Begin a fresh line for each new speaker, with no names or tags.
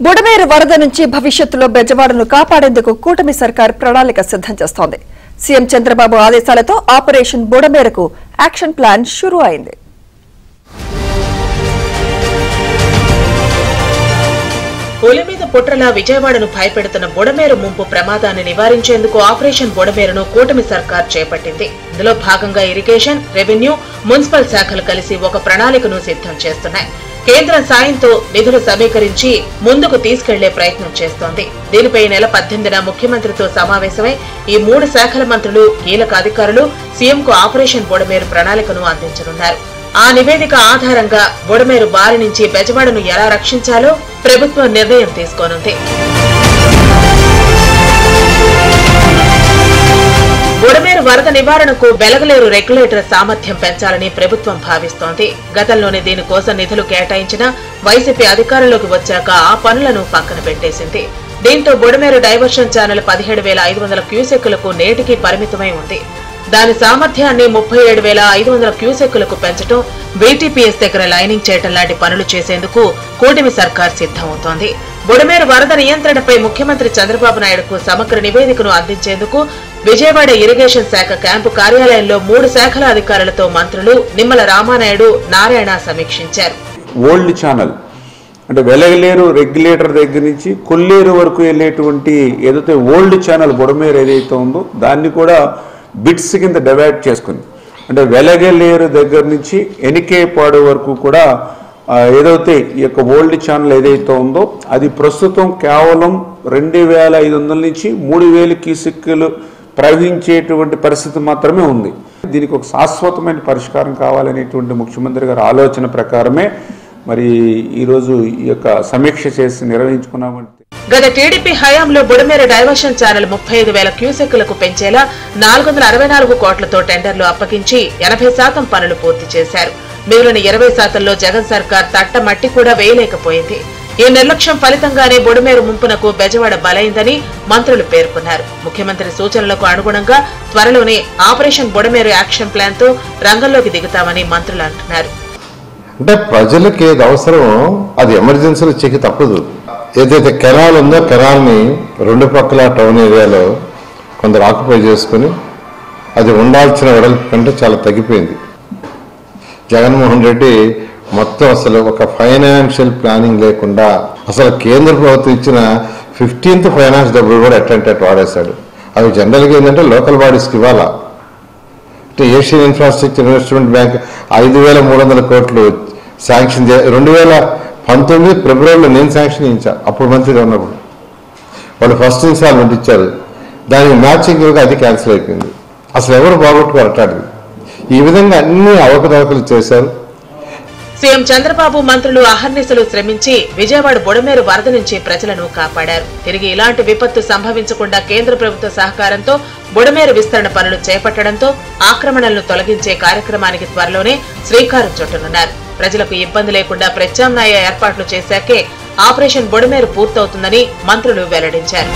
బుడమేరు వరద నుంచి భవిష్యత్తులో బెజవాడను కాపాడేందుకు కూటమి సర్కార్ ప్రణాళిక సిద్ధం చేస్తోంది. సీఎం చంద్రబాబు ఆదేశాలతో ఆపరేషన్ బుడమేరుకు యాక్షన్ ప్లాన్ షురూ అయింది.
పులి మీద పుట్రలా విజయవాడను భయపెడుతున్న బుడమేరు ముంపు ప్రమాదాన్ని నివారించేందుకు ఆపరేషన్ బుడమేరును కూటమి సర్కార్ చేపట్టింది. ఇందులో భాగంగా ఇరిగేషన్, రెవెన్యూ, మున్సిపల్ శాఖలు కలిసి ఒక ప్రణాళికను సిద్ధం చేస్తున్నాయి. కేంద్రం సాయంతో నిధులు సమీకరించి ముందుకు తీసుకెళ్లే ప్రయత్నం చేస్తోంది. దీనిపై నెల 18న ముఖ్యమంత్రితో సమావేశమై ఈ 3 శాఖల మంత్రులు, కీలక అధికారులు సీఎంకు ఆపరేషన్ బుడమేరు ప్రణాళికను అందించనున్నారు. ఆ నివేదిక ఆధారంగా బుడమేరు బారి నుంచి బెజవాడను ఎలా రక్షించాలో ప్రభుత్వం నిర్ణయం తీసుకోనుంది. బుడమేరు వరద నివారణకు వెలగలేరు రెగ్యులేటర్ సామర్థ్యం పెంచాలని ప్రభుత్వం భావిస్తోంది. గతంలోనే దీనికోసం నిధులు కేటాయించిన వైసీపీ అధికారంలోకి వచ్చాక ఆ పనులను పక్కన పెట్టేసింది. దీంతో బుడమేరు డైవర్షన్ ఛానల్ 17,500 క్యూసెక్కులకు నేటికి పరిమితమై ఉంది. దాని సామర్థ్యాన్ని 37,500 క్యూసెక్కులకు పెంచడం, బీటీపీఎస్ దగ్గర లైనింగ్ చేయటం లాంటి పనులు చేసేందుకు కూటమి సర్కార్ సిద్ధమవుతోంది. బుడమేరు వరద నియంత్రణపై ముఖ్యమంత్రి చంద్రబాబు నాయుడుకు సమగ్ర నివేదికను అందించేందుకు విజయవాడ ఇరిగేషన్ శాఖ క్యాంపు కార్యాలయంలో 3 శాఖల అధికారులతో మంత్రులు నిమ్మల రామానాయుడు, నారాయణ సమీక్షించారు.
ఓల్డ్ ఛానల్ అంటే వెలగలేరు రెగ్యులేటర్ దగ్గర నుంచి కొల్లేరు వరకు వెళ్ళేటువంటి ఏదైతే ఓల్డ్ ఛానల్ బుడమేరు ఏదైతే ఉందో దాన్ని కూడా బిట్స్ కింద డివైడ్ చేసుకుంది. అంటే వెలగలేరు దగ్గర నుంచి ఎనికేపాడు వరకు కూడా ఏదైతే ఈ యొక్క ఓల్డ్ ఛానల్ ఏదైతే ఉందో అది ప్రస్తుతం కేవలం 2,500 నుంచి 3,000 క్యూసెక్కులు ప్రవహించేటువంటి పరిస్థితి మాత్రమే ఉంది. దీనికి ఒక శాశ్వతమైన పరిష్కారం కావాలనేటువంటి ముఖ్యమంత్రి గారి ఆలోచన ప్రకారమే మరి ఈరోజు ఈ యొక్క సమీక్ష చేసి నిర్వహించుకున్నామంటే
గత టీడీపీ హయాంలో బుడమేరు డైవర్షన్ ఛానల్ 35,000 క్యూసెక్కులకు పెంచేలా 464 కోట్లతో టెండర్లు అప్పగించి 80% పనులు పూర్తి చేశారు. మిగిలిన 20%లో జగన్ సర్కార్ తట్టమట్టి కూడా వేయలేకపోయింది. ఈ నిర్లక్ష్యం ఫలితంగానే బుడమేరు ముంపునకు బెజవాడ బలైందని మంత్రులు పేర్కొన్నారు. ముఖ్యమంత్రి సూచనలకు అనుగుణంగా త్వరలోనే ఆపరేషన్ బుడమేరు యాక్షన్ ప్లాన్ తో రంగంలోకి దిగుతామని మంత్రులు అంటున్నారు.
అంటే ప్రజలకు ఏది అవసరమో అది ఎమర్జెన్సీలో చెక్కి తప్పదు. ఏదైతే కెనాల్ ఉందో కెనాల్ని 2 పక్కల టౌన్ ఏరియాలో కొందరు ఆక్యుపై చేసుకుని అది ఉండాల్సిన వెడల్పు కంటే చాలా తగ్గిపోయింది. జగన్మోహన్ రెడ్డి మొత్తం అసలు ఒక ఫైనాన్షియల్ ప్లానింగ్ లేకుండా అసలు కేంద్ర ప్రభుత్వం ఇచ్చిన 15th ఫైనాన్స్ డబ్బులు కూడా ఎట్లంటే వాడేశాడు. అవి జనరల్గా ఏంటంటే లోకల్ బాడీస్కి ఇవ్వాలా. అంటే ఏషియన్ ఇన్ఫ్రాస్ట్రక్చర్ ఇన్వెస్ట్మెంట్ బ్యాంక్ 5,300 కోట్లు శాంక్షన్ 2019 ఫిబ్రవరిలో నేను శాంక్షన్ చేయించా. అప్పుడు మంత్రిగా ఉన్నప్పుడు వాళ్ళు ఫస్ట్ ఇన్స్టాల్మెంట్ ఇచ్చారు. దానికి మ్యాచింగ్ అది క్యాన్సిల్ అయిపోయింది. అసలు ఎవరు బాగొట్టుకోరటాడు. ఈ విధంగా అన్ని అవకతవకలు చేశారు.
సీఎం చంద్రబాబు మంత్రులు అహర్నిశలు శ్రమించి విజయవాడ బుడమేరు వరద నుంచి ప్రజలను కాపాడారు. తిరిగి ఇలాంటి విపత్తు సంభవించకుండా కేంద్ర ప్రభుత్వ సహకారంతో బుడమేరు విస్తరణ పనులు చేపట్టడంతో ఆక్రమణలను తొలగించే కార్యక్రమానికి త్వరలోనే శ్రీకారం చుట్టనున్నారు. ప్రజలకు ఇబ్బంది లేకుండా ప్రత్యామ్నాయ ఏర్పాట్లు చేశాకే ఆపరేషన్ బుడమేరు పూర్తవుతుందని మంత్రులు వెల్లడించారు.